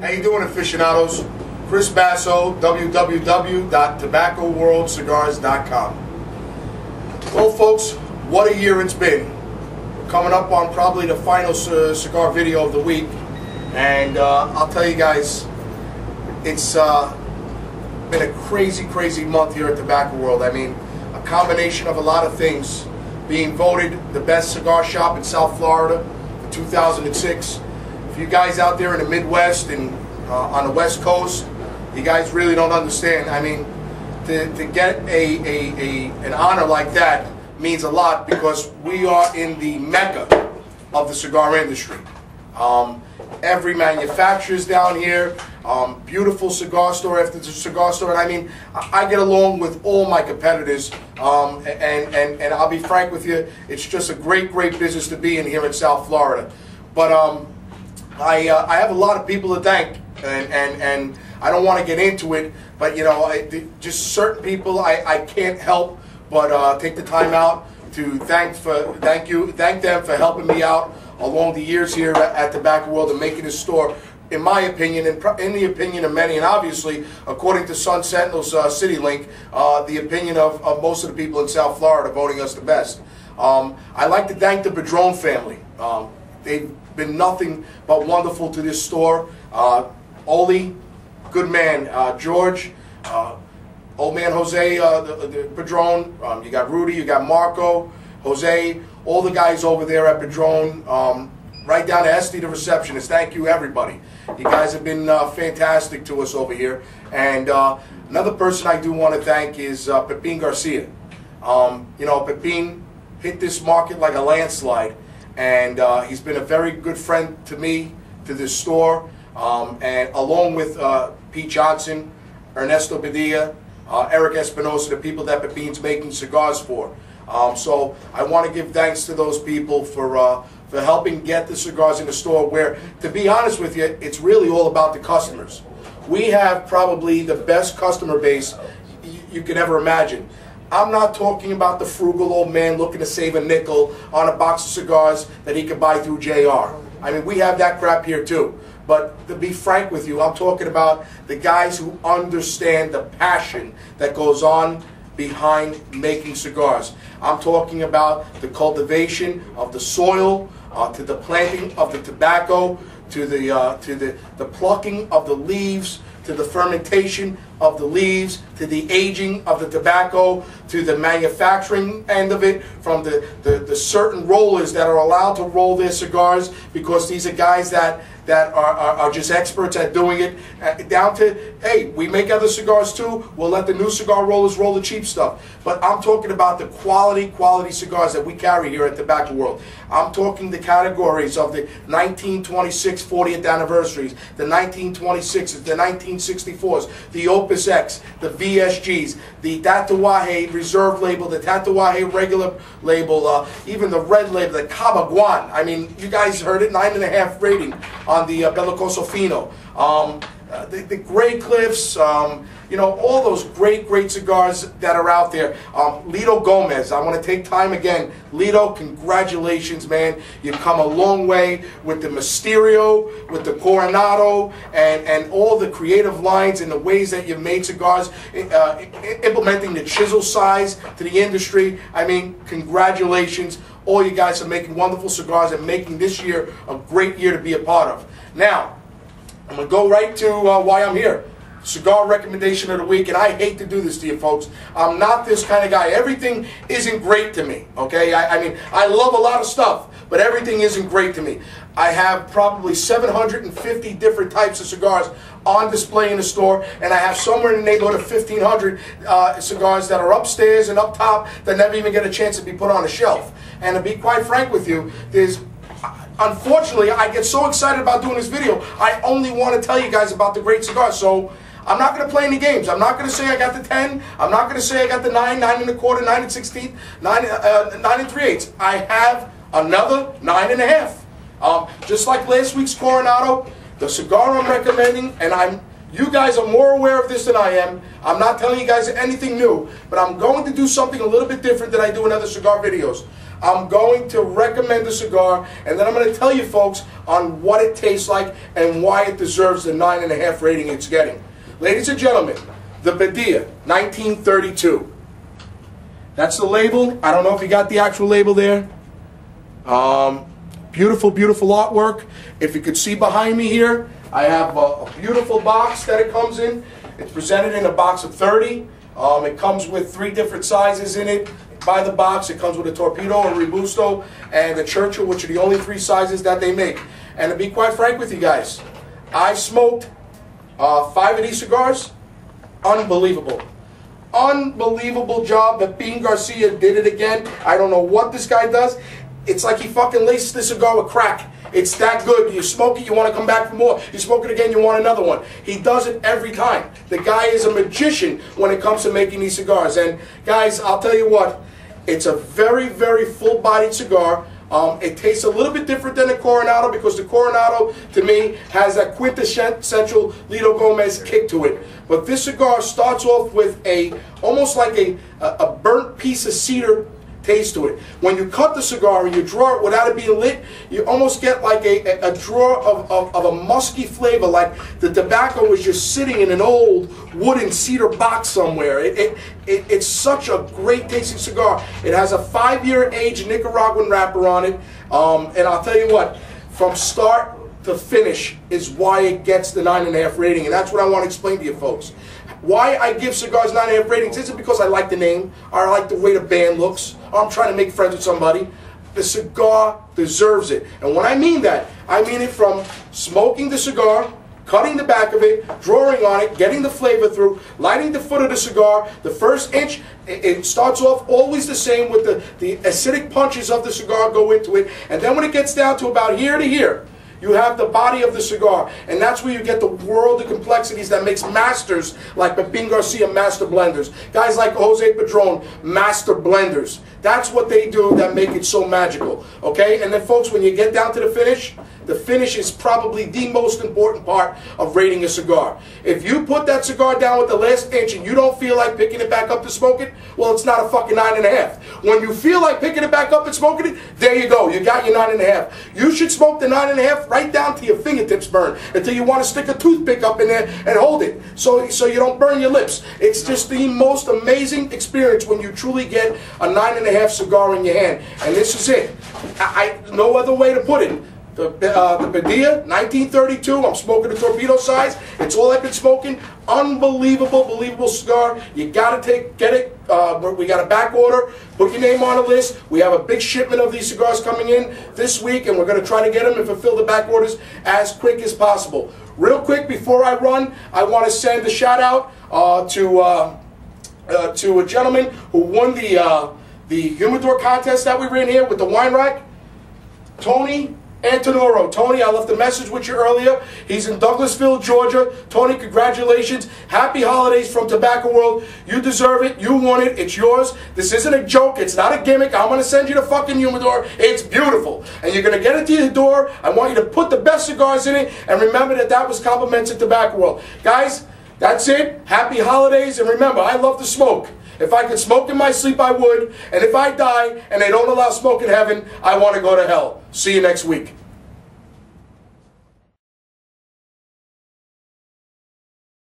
How you doing, aficionados? Kris Baso, www.tobaccoworldcigars.com. Well, folks, what a year it's been. We're coming up on probably the final cigar video of the week, and I'll tell you guys, it's been a crazy month here at Tobacco World. I mean, a combination of a lot of things. Being voted the best cigar shop in South Florida for 2006. If you guys out there in the Midwest and on the West Coast, you guys really don't understand. I mean, to get an honor like that means a lot, because we are in the mecca of the cigar industry. Every manufacturer's down here, beautiful cigar store after cigar store, and I mean, I get along with all my competitors, and I'll be frank with you, it's just a great business to be in here in South Florida. But I have a lot of people to thank, and I don't want to get into it, but you know, just certain people I can't help but take the time out to thank them for helping me out along the years here at Tobacco World and making this store, in my opinion, and in the opinion of many, and obviously, according to Sun Sentinel's City Link, the opinion of most of the people in South Florida voting us the best. I'd like to thank the Padron family. They've been nothing but wonderful to this store. Oli, good man. George, old man Jose, the Padron. You got Rudy, you got Marco, Jose, all the guys over there at Padron, right down to Esty, the receptionist. Thank you, everybody. You guys have been fantastic to us over here. And another person I do want to thank is Pepin Garcia. You know, Pepin hit this market like a landslide, and he's been a very good friend to me, to this store, and along with Pete Johnson, Ernesto Padilla, Eric Espinosa, the people that Pepin's making cigars for. So I want to give thanks to those people for helping get the cigars in the store, where, to be honest with you, it's really all about the customers. We have probably the best customer base you could ever imagine. I'm not talking about the frugal old man looking to save a nickel on a box of cigars that he could buy through JR. I mean, we have that crap here too. But to be frank with you, I'm talking about the guys who understand the passion that goes on behind making cigars. I'm talking about the cultivation of the soil, to the planting of the tobacco, to the plucking of the leaves, to the fermentation of the leaves, to the aging of the tobacco, to the manufacturing end of it, from the certain rollers that are allowed to roll their cigars, because these are guys that are just experts at doing it, down to, hey, we make other cigars too, we'll let the new cigar rollers roll the cheap stuff. But I'm talking about the quality cigars that we carry here at Tobacco World. I'm talking the categories of the 1926 40th anniversaries, the 1926s, the 1964s, the Opus X, the VSGs, the Tatuaje Reserve label, the Tatuaje regular label, even the red label, the Cabaguan. I mean, you guys heard it, 9.5 rating on the Bellicoso Fino. The Grey Cliffs, you know, all those great cigars that are out there. Lito Gomez, I want to take time again. Lito, congratulations, man. You've come a long way with the Mysterio, with the Coronado, and all the creative lines and the ways that you've made cigars, implementing the chisel size to the industry. I mean, congratulations. All you guys are making wonderful cigars and making this year a great year to be a part of. Now, I'm going to go right to why I'm here. Cigar recommendation of the week, and I hate to do this to you folks. I'm not this kind of guy. Everything isn't great to me, okay? I mean, I love a lot of stuff, but everything isn't great to me. I have probably 750 different types of cigars on display in the store, and I have somewhere in the neighborhood of 1,500 cigars that are upstairs and up top that never even get a chance to be put on a shelf. And to be quite frank with you, unfortunately, I get so excited about doing this video, I only want to tell you guys about the great cigars. So I'm not going to play any games. I'm not going to say I got the 10. I'm not going to say I got the 9, 9 1/4, 9 16, 9 3/8. I have another 9.5. Just like last week's Coronado, the cigar I'm recommending, and you guys are more aware of this than I am. I'm not telling you guys anything new, but I'm going to do something a little bit different than I do in other cigar videos. I'm going to recommend the cigar, and then I'm going to tell you folks on what it tastes like and why it deserves the 9.5 rating it's getting. Ladies and gentlemen, the Padilla, 1932. That's the label. I don't know if you got the actual label there. Beautiful, beautiful artwork. If you could see behind me here, I have a beautiful box that it comes in. It's presented in a box of 30. It comes with 3 different sizes in it. By the box, it comes with a Torpedo, a Robusto, and a Churchill, which are the only 3 sizes that they make. And to be quite frank with you guys, I smoked 5 of these cigars. Unbelievable. Unbelievable job that Bean Garcia did it again. I don't know what this guy does. It's like he fucking laces the cigar with crack. It's that good. You smoke it, you want to come back for more. You smoke it again, you want another one. He does it every time. The guy is a magician when it comes to making these cigars. And guys, I'll tell you what, it's a very, very full-bodied cigar. It tastes a little bit different than the Coronado because the Coronado, to me, has that quintessential Lito Gomez kick to it. But this cigar starts off with almost like a burnt piece of cedar taste to it. When you cut the cigar and you draw it without it being lit, you almost get like a draw of a musky flavor, like the tobacco was just sitting in an old wooden cedar box somewhere. It's such a great tasting cigar. It has a 5-year aged Nicaraguan wrapper on it, and I'll tell you what, from start to finish is why it gets the 9.5 rating, and that's what I want to explain to you folks. Why I give cigars 9.5 ratings isn't because I like the name, or I like the way the band looks, or I'm trying to make friends with somebody. The cigar deserves it. And when I mean that, I mean it from smoking the cigar, cutting the back of it, drawing on it, getting the flavor through, lighting the foot of the cigar. The first inch, it starts off always the same with the acidic punches of the cigar go into it. And then when it gets down to about here to here, you have the body of the cigar, and that's where you get the world of complexities that makes masters like Pepin Garcia master blenders. Guys like Jose Padron, master blenders. That's what they do that make it so magical. Okay? And then folks, when you get down to the finish is probably the most important part of rating a cigar. If you put that cigar down with the last inch and you don't feel like picking it back up to smoke it, well, it's not a fucking 9.5. When you feel like picking it back up and smoking it, there you go. You got your 9.5. You should smoke the 9.5 right down to your fingertips burn until you want to stick a toothpick up in there and hold it so you don't burn your lips. It's just the most amazing experience when you truly get a 9.5 cigar in your hand. And this is it. No other way to put it. The Padilla, 1932. I'm smoking the Torpedo size. It's all I've been smoking. Unbelievable, believable cigar. You gotta get it. We got a back order. Put your name on the list. We have a big shipment of these cigars coming in this week, and we're gonna try to get them and fulfill the back orders as quick as possible. Real quick, before I run, I want to send a shout out to a gentleman who won the humidor contest that we ran here with the wine rack, Tony Antonoro. Tony, I left a message with you earlier. He's in Douglasville, Georgia. Tony, congratulations. Happy holidays from Tobacco World. You deserve it. You won it. It's yours. This isn't a joke. It's not a gimmick. I'm going to send you the fucking humidor. It's beautiful. And you're going to get it to your door. I want you to put the best cigars in it. And remember that was compliments of Tobacco World. Guys, that's it. Happy holidays. And remember, I love to smoke. If I could smoke in my sleep, I would. And if I die and they don't allow smoke in heaven, I want to go to hell. See you next week.